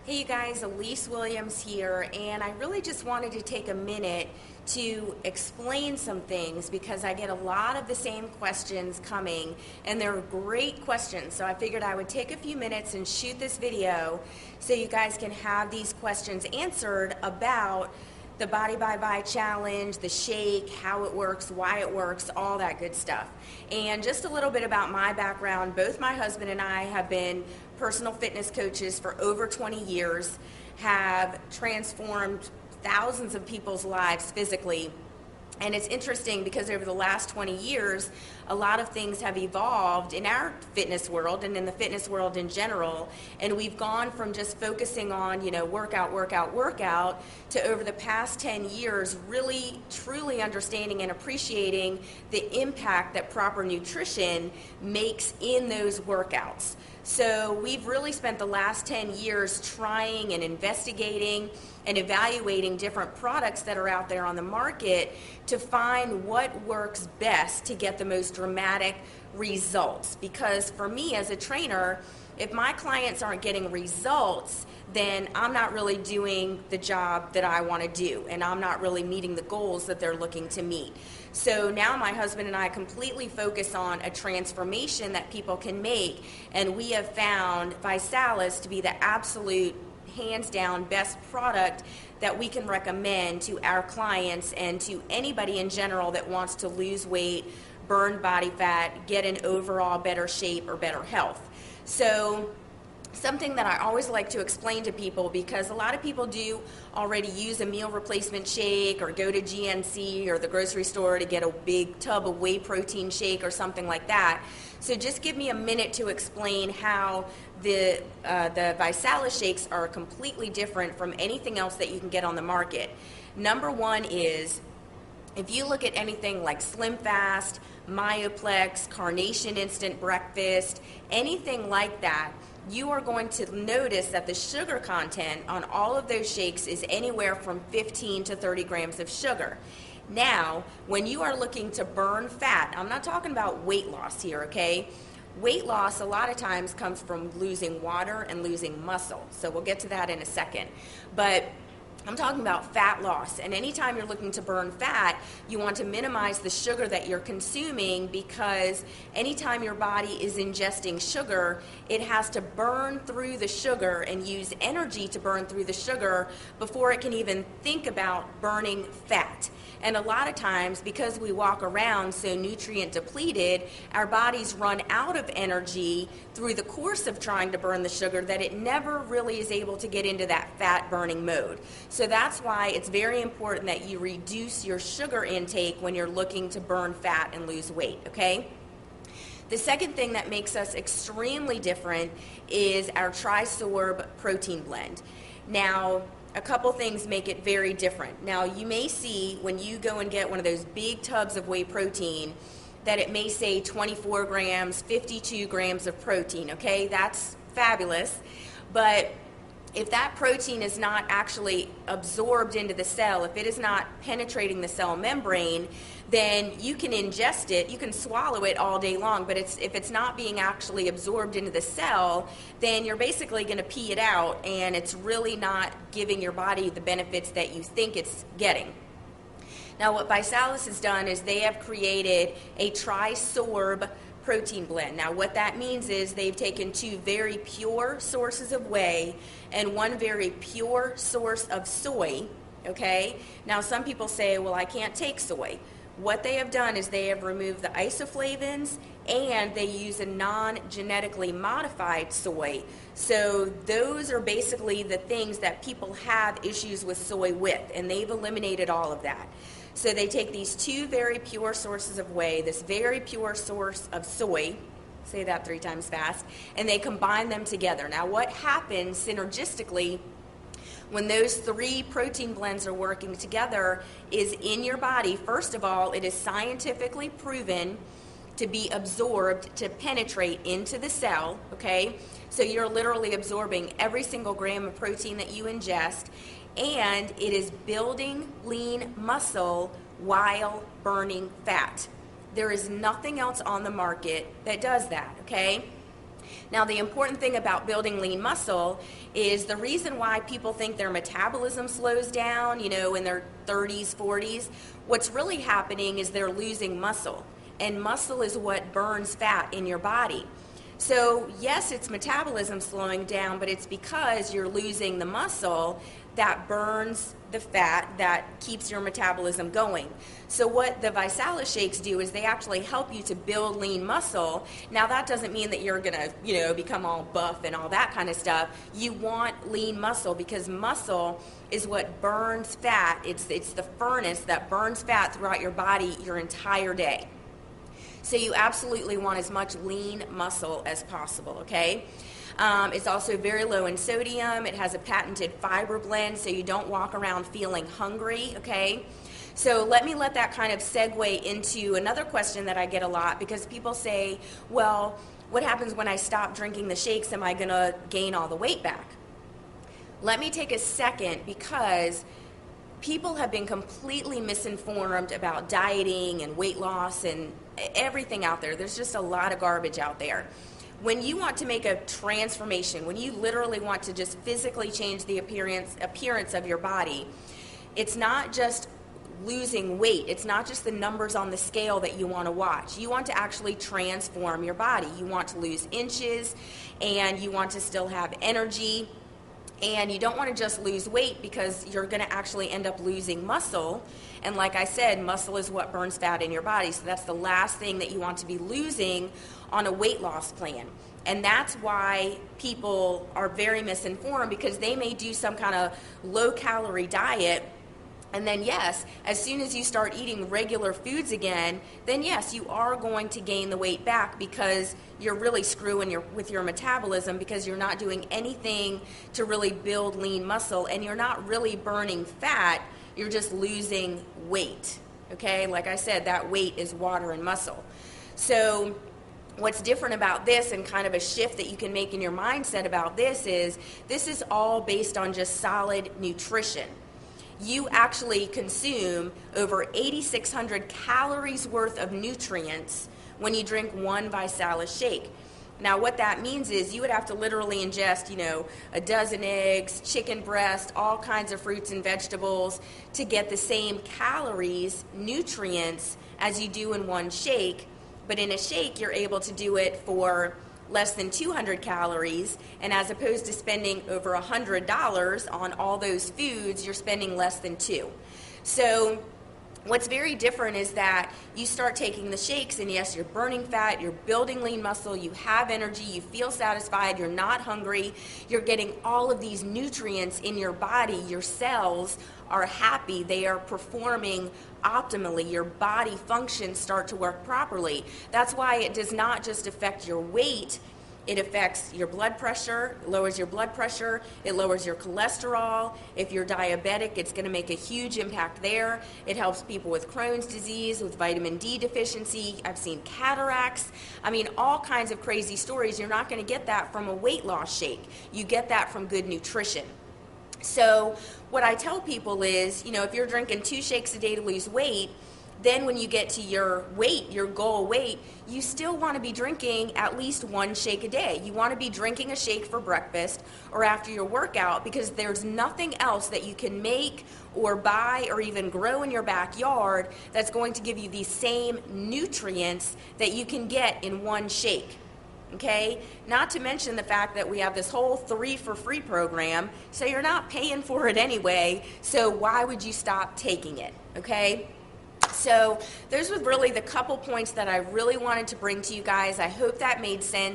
Hey you guys, Elise Williams here, and I really just wanted to take a minute to explain some things because I get a lot of the same questions coming, and they're great questions. So I figured I would take a few minutes and shoot this video so you guys can have these questions answered about the Body by Buy challenge, the shake, how it works, why it works, all that good stuff. And just a little bit about my background. Both my husband and I have been personal fitness coaches for over 20 years, have transformed thousands of people's lives physically. And it's interesting because over the last 20 years, a lot of things have evolved in our fitness world and in the fitness world in general. And we've gone from just focusing on, workout, workout, workout, to over the past 10 years, really, truly understanding and appreciating the impact that proper nutrition makes in those workouts. So we've really spent the last 10 years trying and investigating and evaluating different products that are out there on the market to find what works best to get the most dramatic results. Because for me as a trainer, if my clients aren't getting results, then I'm not really doing the job that I want to do, and I'm not really meeting the goals that they're looking to meet. So now my husband and I completely focus on a transformation that people can make, and we have found Visalis to be the absolute hands down best product that we can recommend to our clients and to anybody in general that wants to lose weight, burn body fat, get in overall better shape or better health. So something that I always like to explain to people, because a lot of people do already use a meal replacement shake or go to GNC or the grocery store to get a big tub of whey protein shake or something like that. So just give me a minute to explain how the Visalis shakes are completely different from anything else that you can get on the market. Number one is, if you look at anything like Slim Fast, Myoplex, Carnation Instant Breakfast, anything like that, you are going to notice that the sugar content on all of those shakes is anywhere from 15 to 30 grams of sugar. Now, when you are looking to burn fat, I'm not talking about weight loss here, okay? Weight loss a lot of times comes from losing water and losing muscle. So we'll get to that in a second. But I'm talking about fat loss, and anytime you're looking to burn fat, you want to minimize the sugar that you're consuming, because anytime your body is ingesting sugar, it has to burn through the sugar and use energy to burn through the sugar before it can even think about burning fat. And a lot of times, because we walk around so nutrient depleted, our bodies run out of energy through the course of trying to burn the sugar, that it never really is able to get into that fat burning mode. So that's why it's very important that you reduce your sugar intake when you're looking to burn fat and lose weight, okay? The second thing that makes us extremely different is our Trisorb protein blend. Now, a couple things make it very different. Now, you may see when you go and get one of those big tubs of whey protein that it may say 24 grams, 52 grams of protein, okay? That's fabulous. But if that protein is not actually absorbed into the cell, if it is not penetrating the cell membrane, then you can ingest it, you can swallow it all day long, but if it's not being actually absorbed into the cell, then you're basically going to pee it out, and it's really not giving your body the benefits that you think it's getting. Now, what Visalis has done is they have created a Trisorb protein blend. Now, what that means is they've taken two very pure sources of whey and one very pure source of soy, okay? Now, some people say, well, I can't take soy. What they have done is they have removed the isoflavins, and they use a non-genetically modified soy. So those are basically the things that people have issues with soy with, and they've eliminated all of that. So they take these two very pure sources of whey, this very pure source of soy, say that 3 times fast, and they combine them together. Now, what happens synergistically when those 3 protein blends are working together is in your body, first of all, it is scientifically proven to be absorbed, to penetrate into the cell, okay? So you're literally absorbing every single gram of protein that you ingest, and it is building lean muscle while burning fat. There is nothing else on the market that does that, okay? Now, the important thing about building lean muscle is the reason why people think their metabolism slows down, in their 30s, 40s. What's really happening is they're losing muscle, and muscle is what burns fat in your body. So yes, it's metabolism slowing down, but it's because you're losing the muscle that burns the fat that keeps your metabolism going. So what the Visalis shakes do is they actually help you to build lean muscle. Now that doesn't mean that you're gonna, become all buff and all that kind of stuff. You want lean muscle because muscle is what burns fat. It's the furnace that burns fat throughout your body your entire day. So you absolutely want as much lean muscle as possible, okay? It's also very low in sodium. It has a patented fiber blend, so you don't walk around feeling hungry, okay? So let that kind of segue into another question that I get a lot, because people say, well, what happens when I stop drinking the shakes? Am I gonna gain all the weight back? Let me take a second, because people have been completely misinformed about dieting and weight loss and everything out there. There's just a lot of garbage out there. When you want to make a transformation, when you literally want to just physically change the appearance of your body, it's not just losing weight. It's not just the numbers on the scale that you want to watch. You want to actually transform your body. You want to lose inches, and you want to still have energy. And you don't want to just lose weight, because you're going to actually end up losing muscle. And like I said, muscle is what burns fat in your body. So that's the last thing that you want to be losing on a weight loss plan. And that's why people are very misinformed, because they may do some kind of low-calorie diet, and then yes, as soon as you start eating regular foods again, then yes, you are going to gain the weight back, because you're really screwing with your metabolism, because you're not doing anything to really build lean muscle, and you're not really burning fat, you're just losing weight, okay? Like I said, that weight is water and muscle. So what's different about this, and kind of a shift that you can make in your mindset about this is all based on just solid nutrition. You actually consume over 8,600 calories worth of nutrients when you drink one Visalis shake. Now what that means is you would have to literally ingest, a dozen eggs, chicken breast, all kinds of fruits and vegetables to get the same calories, nutrients, as you do in one shake. But in a shake, you're able to do it for less than 200 calories, and as opposed to spending over $100 on all those foods, you're spending less than $2. So what's very different is that you start taking the shakes, and yes, you're burning fat, you're building lean muscle, you have energy, you feel satisfied, you're not hungry, you're getting all of these nutrients in your body, your cells are happy, they are performing optimally, your body functions start to work properly. That's why it does not just affect your weight, it affects your blood pressure, lowers your blood pressure, it lowers your cholesterol. If you're diabetic, it's going to make a huge impact there. It helps people with Crohn's disease, with vitamin D deficiency. I've seen cataracts. I mean, all kinds of crazy stories. You're not going to get that from a weight loss shake. You get that from good nutrition. So what I tell people is, if you're drinking 2 shakes a day to lose weight, then when you get to your weight, your goal weight, you still want to be drinking at least 1 shake a day. You want to be drinking a shake for breakfast or after your workout, because there's nothing else that you can make or buy or even grow in your backyard that's going to give you the same nutrients that you can get in 1 shake. Okay, not to mention the fact that we have this whole 3 for free program, so you're not paying for it anyway, so why would you stop taking it, okay? So those were really the couple points that I really wanted to bring to you guys. I hope that made sense.